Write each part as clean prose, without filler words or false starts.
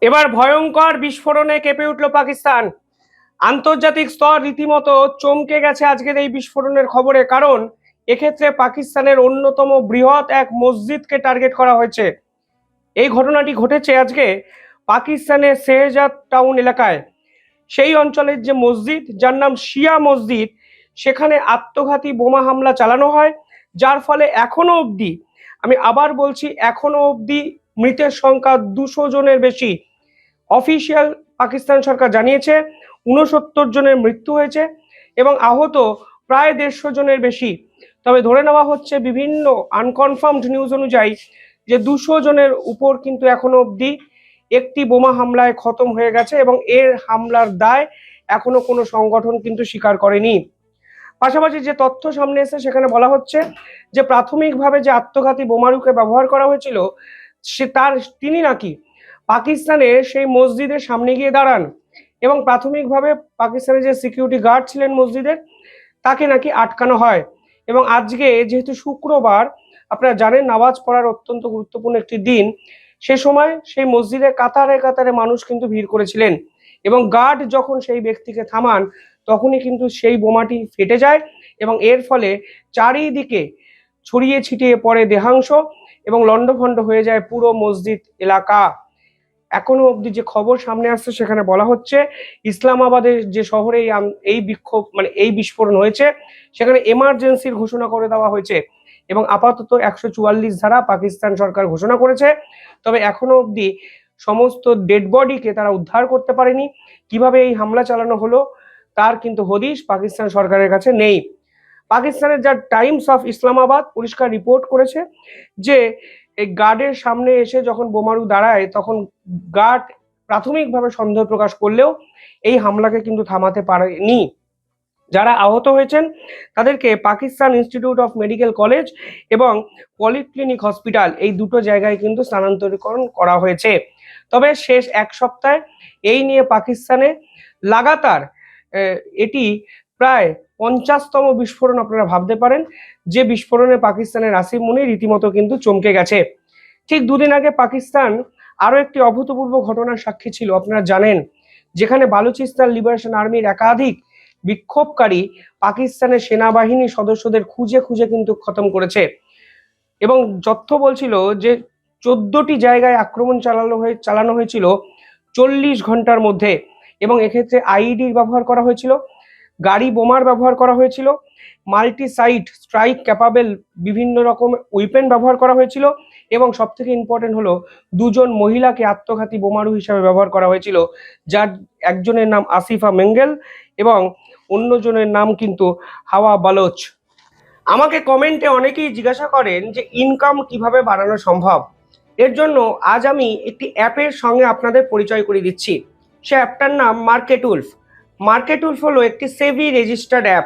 এবার ভয়ঙ্কর বিস্ফোরণে কেঁপে উঠল পাকিস্তান। আন্তর্জাতিক স্তর রীতিমতো চমকে গেছে আজকের এই বিস্ফোরণের খবরে, কারণ এক্ষেত্রে পাকিস্তানের অন্যতম বৃহৎ এক মসজিদকে টার্গেট করা হয়েছে। এই ঘটনাটি ঘটেছে আজকে পাকিস্তানের শেহজাদ টাউন এলাকায়। সেই অঞ্চলের যে মসজিদ, যার নাম শিয়া মসজিদ, সেখানে আত্মঘাতী বোমা হামলা চালানো হয়, যার ফলে এখনো অবধি, আমি আবার বলছি, এখনো অবধি মৃতের সংখ্যা 200 জনের বেশি। অফিসিয়াল পাকিস্তান সরকার জানিয়েছে 69 জনের মৃত্যু হয়েছে এবং আহত প্রায় 150 জনের বেশি। তবে ধরে নেওয়া হচ্ছে বিভিন্ন আনকনফার্মড নিউজ অনুযায়ী যে 200 জনের উপর কিন্তু এখনো অবধি একটি বোমা হামলায় খতম হয়ে গেছে এবং এর হামলার দায় এখনো কোনো সংগঠন কিন্তু স্বীকার করেনি। পাশাপাশি যে তথ্য সামনে এসে সেখানে বলা হচ্ছে যে প্রাথমিকভাবে যে আত্মঘাতী বোমারুকে ব্যবহার করা হয়েছিল, তিনি নাকি পাকিস্তানের সেই মসজিদের সামনে গিয়ে দাঁড়ান এবং প্রাথমিকভাবে পাকিস্তানের যে সিকিউরিটি গার্ড ছিলেন মসজিদের, তাকে নাকি আটকানো হয়। এবং আজকে যেহেতু শুক্রবার, আপনারা জানেন নামাজ পড়ার অত্যন্ত গুরুত্বপূর্ণ একটি দিন, সে সময় সেই মসজিদে কাতারে কাতারে মানুষ কিন্তু ভিড় করেছিলেন এবং গার্ড যখন সেই ব্যক্তিকে থামান তখনই কিন্তু সেই বোমাটি ফেটে যায় এবং এর ফলে চারিদিকে ছড়িয়ে ছিটিয়ে পড়ে দেহাংশ এবং লণ্ডভণ্ড হয়ে যায় পুরো মসজিদ এলাকা। এখনো অবধি যে খবর সামনে আসছে সেখানে বলা হচ্ছে ইসলামাবাদের যে শহরে এই বিক্ষোভ মানে এই বিস্ফোরণ হয়েছে, সেখানে এমার্জেন্সির ঘোষণা করে দেওয়া হয়েছে এবং আপাতত 144 ধারা পাকিস্তান সরকার ঘোষণা করেছে। তবে এখনো অবধি সমস্ত ডেড বডিকে তারা উদ্ধার করতে পারেনি। কিভাবে এই হামলা চালানো হলো তার কিন্তু হদিশ পাকিস্তান সরকারের কাছে নেই। পাকিস্তানের যা টাইমস অফ ইসলামাবাদ পরিষ্কার রিপোর্ট করেছে যে এই গার্ডের সামনে এসে যখন বোমারু দাঁড়ায় তখন গার্ড প্রাথমিকভাবে সন্দেহ প্রকাশ করলেও এই হামলাকে কিন্তু থামাতে পারেনি। যারা আহত হয়েছেন তাদেরকে Pakistan institute of medical college এবং পলিক্লিনিক হসপিটাল, এই দুটো জায়গায় কিন্তু স্থানান্তরীকরণ করা হয়েছে। তবে শেষ এক সপ্তাহে এই নিয়ে পাকিস্তানে লাগাতার এটি প্রায় 50তম বিস্ফোরণ আপনারা ভাবতে পারেন, যে বিস্ফোরণে পাকিস্তানের আসিফ মুনির রীতিমতো কিন্তু চমকে গেছে। ঠিক দুদিন আগে পাকিস্তান আরো একটি অভূতপূর্ব ঘটনার সাক্ষী ছিল, আপনারা জানেন, যেখানে বালুচিস্তান লিবারেশন আর্মির একাধিক বিক্ষোভকারী পাকিস্তানের সেনাবাহিনী সদস্যদের খুঁজে খুঁজে কিন্তু খতম করেছে এবং তথ্য বলছিল যে 14টি জায়গায় আক্রমণ চালানো হয়েছিল 40 ঘন্টার মধ্যে এবং এক্ষেত্রে আইইডির ব্যবহার করা হয়েছিল, গাড়ি বোমার ব্যবহার করা হয়েছিল, মাল্টি সাইট স্ট্রাইক ক্যাপাবেল বিভিন্ন রকম উইপেন ব্যবহার করা হয়েছিল এবং সবথেকে ইম্পর্টেন্ট হলো 2জন মহিলাকে আত্মঘাতী বোমারু হিসাবে ব্যবহার করা হয়েছিল, যার একজনের নাম আসিফা মেঙ্গেল এবং অন্যজনের নাম কিন্তু হাওয়া বালোচ। আমাকে কমেন্টে অনেকেই জিজ্ঞাসা করেন যে ইনকাম কিভাবে বাড়ানো সম্ভব। এর জন্য আজ আমি একটি অ্যাপের সঙ্গে আপনাদের পরিচয় করিয়ে দিচ্ছি। সে অ্যাপটার নাম মার্কেটউলফ। মার্কেটউলফ হলো একটি সেবি রেজিস্টার্ড অ্যাপ,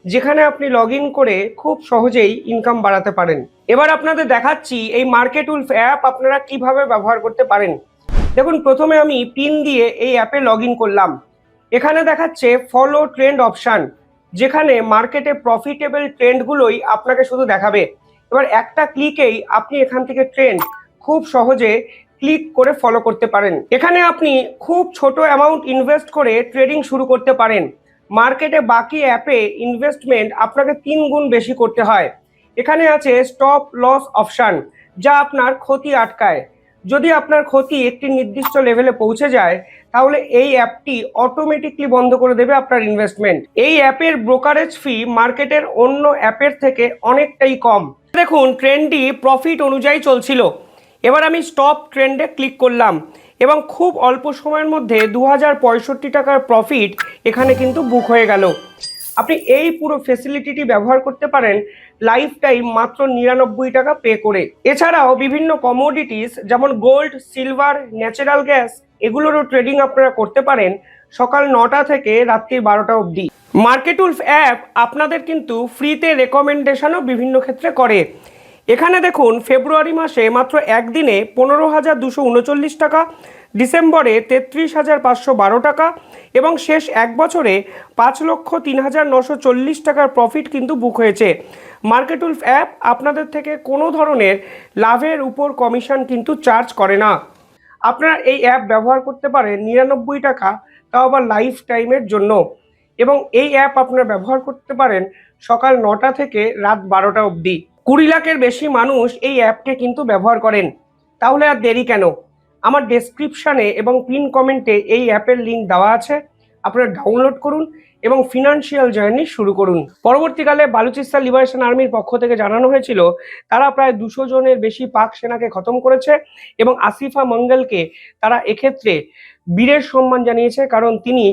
যেখানে আপনি লগ ইন করে খুব সহজেই ইনকাম বাড়াতে পারেন। এবার আপনাদের দেখাচ্ছি এই মার্কেটউলফ অ্যাপ আপনারা কিভাবে ব্যবহার করতে পারেন। দেখুন, প্রথমে আমি পিন দিয়ে এই অ্যাপে লগ ইন করলাম। এখানে দেখাচ্ছে ফলো ট্রেন্ড অপশান, যেখানে মার্কেটে প্রফিটেবল ট্রেন্ডগুলোই আপনাকে শুধু দেখাবে। এবার একটা ক্লিকেই আপনি এখান থেকে ট্রেন্ড খুব সহজে ক্লিক করে ফলো করতে পারেন। এখানে আপনি খুব ছোট অ্যামাউন্ট ইনভেস্ট করে ট্রেডিং শুরু করতে পারেন। মার্কেটে বাকি অ্যাপে ইনভেস্টমেন্ট আপনাকে 3 গুণ বেশি করতে হয়। এখানে আছে স্টপ লস অপশান, যা আপনার ক্ষতি আটকায়। যদি আপনার ক্ষতি একটি নির্দিষ্ট লেভেলে পৌঁছে যায় তাহলে এই অ্যাপটি অটোমেটিকলি বন্ধ করে দেবে আপনার ইনভেস্টমেন্ট। এই অ্যাপের ব্রোকারেজ ফি মার্কেটের অন্য অ্যাপের থেকে অনেকটাই কম। দেখুন, ট্রেন্ডটি প্রফিট অনুযায়ী চলছিল। এবার আমি স্টপ ট্রেন্ডে ক্লিক করলাম এবং খুব অল্প সময়ের মধ্যে 2065 টাকার প্রফিট এখানে কিন্তু বুক হয়ে গেল। আপনি এই পুরো ফেসিলিটিটি ব্যবহার করতে পারেন লাইফ টাইম মাত্র 99 টাকা পে করে। এছাড়াও বিভিন্ন কমোডিটিস যেমন গোল্ড, সিলভার, ন্যাচারাল গ্যাস, এগুলোরও ট্রেডিং আপনারা করতে পারেন সকাল 9টা থেকে রাত্রি 12টা অবধি। মার্কেটউলফ অ্যাপ আপনাদের কিন্তু ফ্রিতে রেকমেন্ডেশনও বিভিন্ন ক্ষেত্রে করে। এখানে দেখুন, ফেব্রুয়ারি মাসে মাত্র একদিনে 15,239 টাকা, ডিসেম্বরে 33,512 টাকা এবং শেষ এক বছরে 5,03,940 টাকার প্রফিট কিন্তু বুক হয়েছে। মার্কেটউলফ অ্যাপ আপনাদের থেকে কোনো ধরনের লাভের উপর কমিশন কিন্তু চার্জ করে না। আপনারা এই অ্যাপ ব্যবহার করতে পারেন 99 টাকা, তাও আবার লাইফ টাইমের জন্য। এবং এই অ্যাপ আপনারা ব্যবহার করতে পারেন সকাল 9টা থেকে রাত 12টা অবধি। 20 লাখের বেশি মানুষ এই অ্যাপকে কিন্তু ব্যবহার করেন। তাহলে আর দেরি কেন? আমার ডেসক্রিপশানে এবং পিন কমেন্টে এই অ্যাপের লিঙ্ক দেওয়া আছে, আপনারা ডাউনলোড করুন এবং ফিনান্সিয়াল জার্নি শুরু করুন। পরবর্তীকালে বালুচিস্তান লিবারেশন আর্মির পক্ষ থেকে জানানো হয়েছিল তারা প্রায় 200 জনের বেশি পাক সেনাকে খতম করেছে এবং আসিফা মঙ্গলকে তারা এক্ষেত্রে বীরের সম্মান জানিয়েছে, কারণ তিনি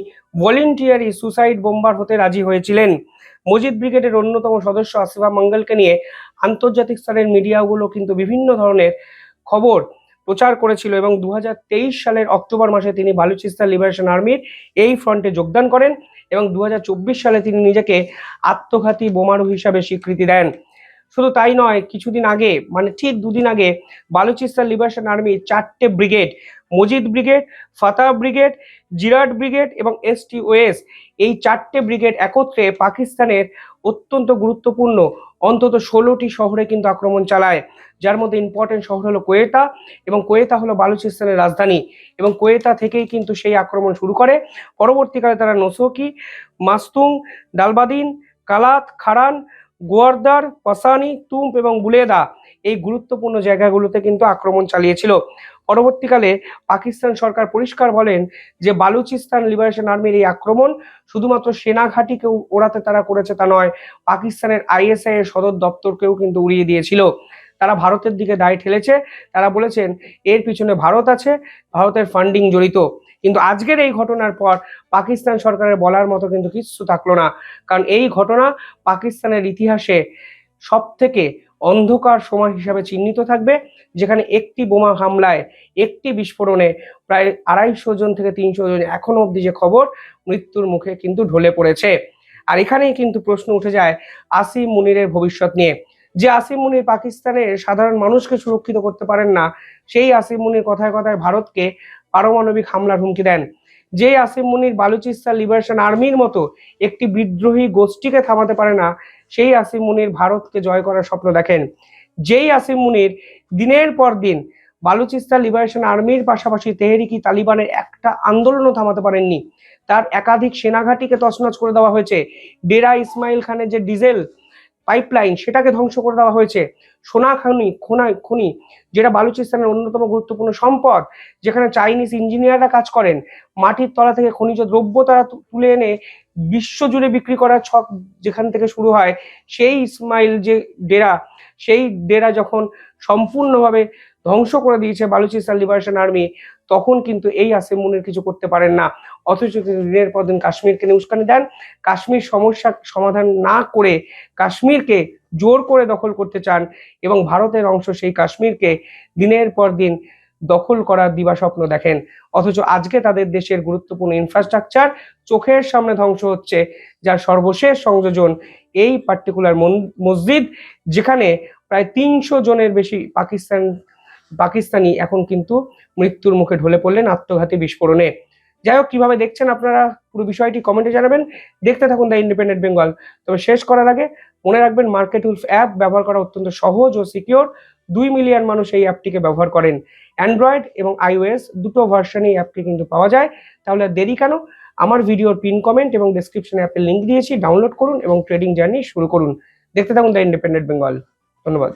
ভলেন্টিয়ারি সুসাইড বোম্বার হতে রাজি হয়েছিলেন। মজিদ ব্রিগেডের অন্যতম সদস্য আসিফা মঙ্গলকে নিয়ে আন্তর্জাতিক স্তরের মিডিয়াগুলো কিন্তু বিভিন্ন ধরনের খবর প্রচার করেছিল এবং 2023 সালের অক্টোবর মাসে তিনি বালুচিস্তান লিবারেশন আর্মির এই ফ্রন্টে যোগদান করেন এবং 2024 সালে তিনি নিজেকে আত্মঘাতী বোমারু হিসাবে স্বীকৃতি দেন। শুধু তাই নয়, কিছুদিন আগে মানে ঠিক 2 দিন আগে বালুচিস্তান লিবারেশন আর্মির 4টে brigade, Majeed brigade, Fatah brigade, Zirat brigade এবং STOS, এই 4টে ব্রিগেড একত্রে পাকিস্তানের অত্যন্ত গুরুত্বপূর্ণ অন্তত 16টি শহরে কিন্তু আক্রমণ চালায়, যার মধ্যে ইম্পর্টেন্ট শহর হলো কোয়েতা, এবং কোয়েতা হলো বালুচিস্তানের রাজধানী, এবং কোয়েতা থেকেই কিন্তু সেই আক্রমণ শুরু করে। পরবর্তীকালে তারা নসোকি, মাস্তুং, ডালবাদিন, কালাত, খারান, গোয়ারদার, পাসানি, তুম্প এবং বুলেদা, এই গুরুত্বপূর্ণ জায়গাগুলোতে কিন্তু আক্রমণ চালিয়েছিল। পরবর্তীকালে পাকিস্তান সরকার পরিষ্কার বলেন যে বালুচিস্তান লিবারেশন আর্মির এই আক্রমণ শুধুমাত্র সেনা ঘাঁটিকে ওড়াতে তারা করেছে তা নয়, পাকিস্তানের ISI এর সদর দপ্তরকেও কিন্তু উড়িয়ে দিয়েছিল। তারা ভারতের দিকে দায় ঠেলেছে, তারা বলেছেন এর পিছনে ভারত আছে, ভারতের ফান্ডিং জড়িত। কিন্তু আজকের এই ঘটনার পর পাকিস্তান সরকারের বলার মতো কিন্তু কিচ্ছু থাকলো না, কারণ এই ঘটনা পাকিস্তানের ইতিহাসে সব থেকে অন্ধকার সময় হিসাবে চিহ্নিত থাকবে, যেখানে একটি বোমা হামলায়, একটি বিস্ফোরণে প্রায় 250 জন থেকে 300 জন এখনো অবধি যে খবর মৃত্যুর মুখে কিন্তু ঢলে পড়েছে। আর এখানেই কিন্তু প্রশ্ন উঠে যায় আসিম মুনিরের ভবিষ্যৎ নিয়ে। যে আসিম মুনির পাকিস্তানের সাধারণ মানুষকে সুরক্ষিত করতে পারেন না, সেই আসিম মুনির কথায় কথায় ভারতকে পারমাণবিক হামলার হুমকি দেন। যে আসিম মুনির বালুচিস্তান লিবারেশন আর্মির মতো একটি বিদ্রোহী গোষ্ঠীকে থামাতে পারে না, সেই আসিম মুনির ভারতকে জয় করার স্বপ্ন দেখেন। যেই আসিম মুনির দিনের পর দিন বালুচিস্তান লিবারেশন আর্মির পাশাপাশি তেহরিকি তালিবানের একটা আন্দোলনও থামাতে পারেননি, তার একাধিক সেনাঘাঁটিকে তছনছ করে দেওয়া হয়েছে, ডেরা ইসমাইল খানের যে ডিজেল পাইপলাইন সেটাকে ধ্বংস করে দেওয়া হয়েছে, সোনা খনি যেটা বালুচিস্তানের অন্যতম গুরুত্বপূর্ণ সম্পদ, যেখানে চাইনিজ ইঞ্জিনিয়াররা কাজ করেন, মাটির তলা থেকে খনিজ দ্রব্য তারা তুলে এনে বিশ্বজুড়ে বিক্রি করার ছক যেখান থেকে শুরু হয়, সেই ইসমাইল যে ডেরা, সেই ডেরা যখন সম্পূর্ণভাবে ধ্বংস করে দিয়েছে বালুচিস্তান লিবারেশন আর্মি, তখন কিন্তু এই আসিম মুনির কিছু করতে পারেন না। অথচ তিনি দিনের পর দিন কাশ্মীরকে নিয়ে উস্কানি দেন, কাশ্মীর সমস্যা সমাধান না করে কাশ্মীরকে জোর করে দখল করতে চান এবং ভারতের অংশ সেই কাশ্মীরকে দিনের পর দিন দখল করার দিবাস্বপ্ন দেখেন। অথচ আজকে তাদের দেশের গুরুত্বপূর্ণ ইনফ্রাস্ট্রাকচার চোখের সামনে ধ্বংস হচ্ছে, যার সর্বশেষ সংযোজন এই পার্টিকুলার মসজিদ, যেখানে প্রায় 300 জনের বেশি পাকিস্তানি এখন কিন্তু মৃত্যুর মুখে ঢলে পড়লেন আত্মঘাতী বিস্ফোরণে। যাই হোক, কিভাবে দেখছেন আপনারা পুরো বিষয়টি কমেন্টে জানাবেন। দেখতে থাকুন দ্য ইন্ডিপেন্ডেন্ট বেঙ্গল। তবে শেষ করার আগে মনে রাখবেন, মার্কেট উলফ অ্যাপ ব্যবহার করা অত্যন্ত সহজ ও সিকিউর। 2 মিলিয়ন মানুষ এই অ্যাপটিকে ব্যবহার করেন। অ্যান্ড্রয়েড এবং iOS দুটো ভার্সনে এই অ্যাপটি কিন্তু পাওয়া যায়। তাহলে আর দেরি কেন? আমার ভিডিওর পিন কমেন্ট এবং ডেসক্রিপশনে অ্যাপের লিঙ্ক দিয়েছি, ডাউনলোড করুন এবং ট্রেডিং জার্নি শুরু করুন। দেখতে থাকুন দ্য ইন্ডিপেন্ডেন্ট বেঙ্গল। ধন্যবাদ।